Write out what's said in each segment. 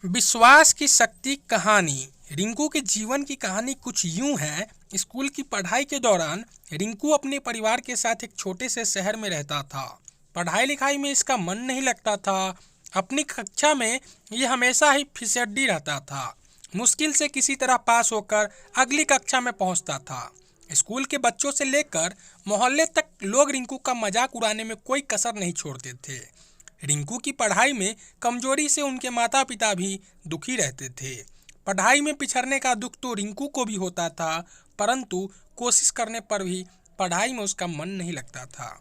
विश्वास की शक्ति कहानी। रिंकू के जीवन की कहानी कुछ यूं है। स्कूल की पढ़ाई के दौरान रिंकू अपने परिवार के साथ एक छोटे से शहर में रहता था। पढ़ाई लिखाई में इसका मन नहीं लगता था। अपनी कक्षा में ये हमेशा ही फिसड्डी रहता था। मुश्किल से किसी तरह पास होकर अगली कक्षा में पहुंचता था। स्कूल के बच्चों से लेकर मोहल्ले तक लोग रिंकू का मजाक उड़ाने में कोई कसर नहीं छोड़ते थे। रिंकू की पढ़ाई में कमजोरी से उनके माता पिता भी दुखी रहते थे। पढ़ाई में पिछड़ने का दुख तो रिंकू को भी होता था, परंतु कोशिश करने पर भी पढ़ाई में उसका मन नहीं लगता था।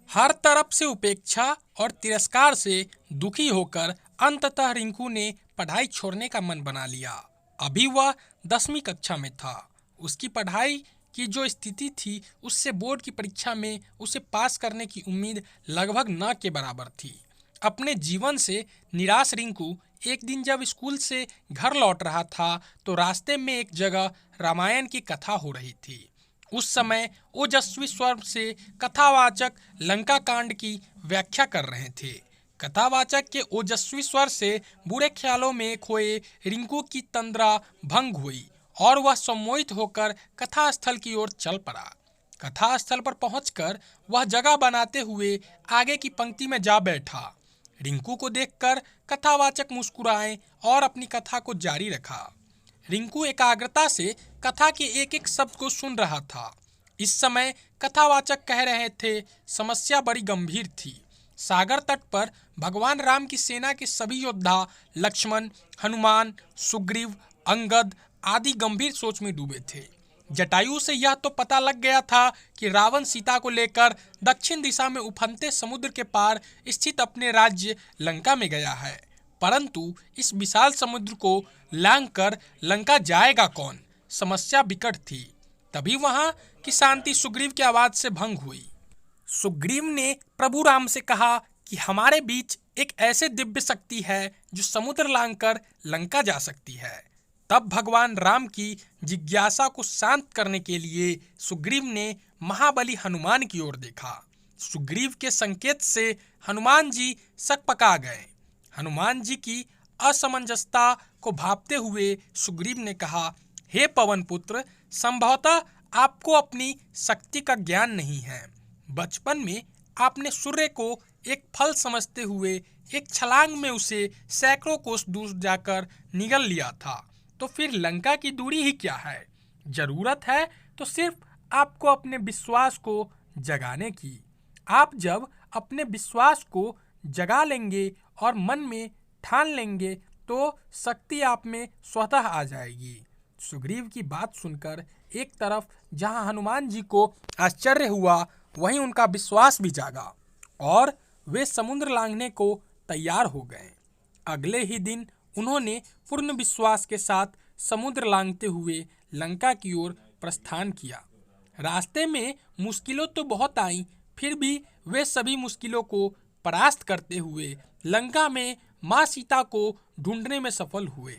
हर तरफ से उपेक्षा और तिरस्कार से दुखी होकर अंततः रिंकू ने पढ़ाई छोड़ने का मन बना लिया। अभी वह 10वीं कक्षा में था। उसकी पढ़ाई की जो स्थिति थी उससे बोर्ड की परीक्षा में उसे पास करने की उम्मीद लगभग न के बराबर थी। अपने जीवन से निराश रिंकू एक दिन जब स्कूल से घर लौट रहा था तो रास्ते में एक जगह रामायण की कथा हो रही थी। उस समय ओजस्वी स्वर से कथावाचक लंका कांड की व्याख्या कर रहे थे। कथावाचक के ओजस्वी स्वर से बुरे ख्यालों में खोए रिंकू की तंद्रा भंग हुई और वह सम्मोहित होकर कथा स्थल की ओर चल पड़ा। कथा स्थल पर पहुंचकर वह जगह बनाते हुए आगे की पंक्ति में जा बैठा। रिंकू को देखकर कथावाचक मुस्कुराए और अपनी कथा को जारी रखा। रिंकू एकाग्रता से कथा के एक एक शब्द को सुन रहा था। इस समय कथावाचक कह रहे थे, समस्या बड़ी गंभीर थी। सागर तट पर भगवान राम की सेना के सभी योद्धा लक्ष्मण, हनुमान, सुग्रीव, अंगद आदि गंभीर सोच में डूबे थे। जटायु से यह तो पता लग गया था कि रावण सीता को लेकर दक्षिण दिशा में उफनते समुद्र के पार स्थित अपने राज्य लंका में गया है, परंतु इस विशाल समुद्र को लांघकर लंका जाएगा कौन? समस्या विकट थी। तभी वहां की शांति सुग्रीव की आवाज से भंग हुई। सुग्रीव ने प्रभु राम से कहा कि हमारे बीच एक ऐसे दिव्य शक्ति है जो समुद्र लांघकर लंका जा सकती है। तब भगवान राम की जिज्ञासा को शांत करने के लिए सुग्रीव ने महाबली हनुमान की ओर देखा। सुग्रीव के संकेत से हनुमान जी सकपका गए। हनुमान जी की असमंजसता को भांपते हुए सुग्रीव ने कहा, हे पवन पुत्र, संभवतः आपको अपनी शक्ति का ज्ञान नहीं है। बचपन में आपने सूर्य को एक फल समझते हुए एक छलांग में उसे सैकड़ों कोस दूर जाकर निगल लिया था, तो फिर लंका की दूरी ही क्या है? जरूरत है तो सिर्फ आपको अपने विश्वास को जगाने की। आप जब अपने विश्वास को जगा लेंगे और मन में ठान लेंगे तो शक्ति आप में स्वतः आ जाएगी। सुग्रीव की बात सुनकर एक तरफ जहां हनुमान जी को आश्चर्य हुआ, वहीं उनका विश्वास भी जागा और वे समुद्र लांघने को तैयार हो गए। अगले ही दिन उन्होंने पूर्ण विश्वास के साथ समुद्र लांघते हुए लंका की ओर प्रस्थान किया। रास्ते में मुश्किलों तो बहुत आईं, फिर भी वे सभी मुश्किलों को परास्त करते हुए लंका में मां सीता को ढूंढने में सफल हुए।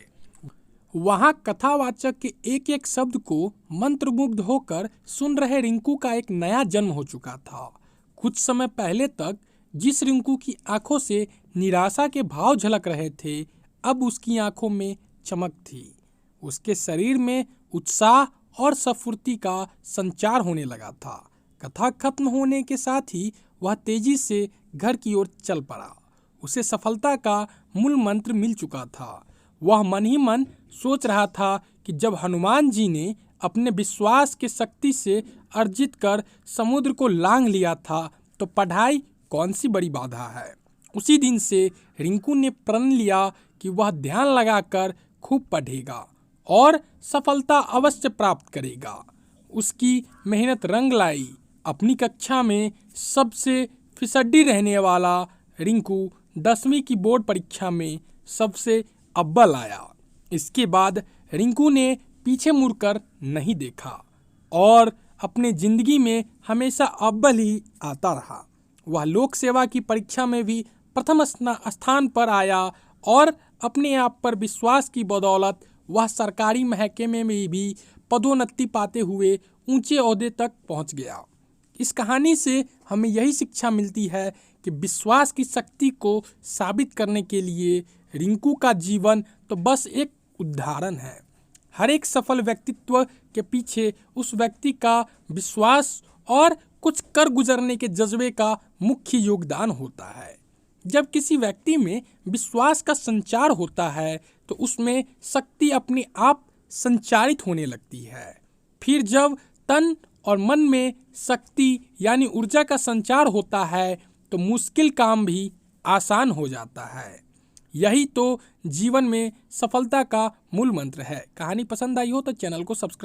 वहां कथावाचक के एक एक शब्द को मंत्रमुग्ध होकर सुन रहे रिंकू का एक नया जन्म हो चुका था। कुछ समय पहले तक जिस रिंकू की आंखों से निराशा के भाव झलक रहे थे, अब उसकी आंखों में चमक थी। उसके शरीर में उत्साह और स्फूर्ति का संचार होने लगा था। कथा खत्म होने के साथ ही वह तेजी से घर की ओर चल पड़ा। उसे सफलता का मूल मंत्र मिल चुका था। वह मन ही मन सोच रहा था कि जब हनुमान जी ने अपने विश्वास के शक्ति से अर्जित कर समुद्र को लांघ लिया था, तो पढ़ाई कौन सी बड़ी बाधा है। उसी दिन से रिंकू ने प्रण लिया कि वह ध्यान लगाकर खूब पढ़ेगा और सफलता अवश्य प्राप्त करेगा। उसकी मेहनत रंग लाई। अपनी कक्षा में सबसे फिसड्डी रहने वाला रिंकू 10वीं की बोर्ड परीक्षा में सबसे अव्वल आया। इसके बाद रिंकू ने पीछे मुड़कर नहीं देखा और अपने जिंदगी में हमेशा अव्वल ही आता रहा। वह लोक सेवा की परीक्षा में भी प्रथम स्थान पर आया और अपने आप पर विश्वास की बदौलत वह सरकारी महकमे में भी पदोन्नति पाते हुए ऊंचे ओहदे तक पहुंच गया। इस कहानी से हमें यही शिक्षा मिलती है कि विश्वास की शक्ति को साबित करने के लिए रिंकू का जीवन तो बस एक उदाहरण है। हर एक सफल व्यक्तित्व के पीछे उस व्यक्ति का विश्वास और कुछ कर गुजरने के जज्बे का मुख्य योगदान होता है। जब किसी व्यक्ति में विश्वास का संचार होता है तो उसमें शक्ति अपने आप संचारित होने लगती है। फिर जब तन और मन में शक्ति यानी ऊर्जा का संचार होता है तो मुश्किल काम भी आसान हो जाता है। यही तो जीवन में सफलता का मूल मंत्र है। कहानी पसंद आई हो तो चैनल को सब्सक्राइब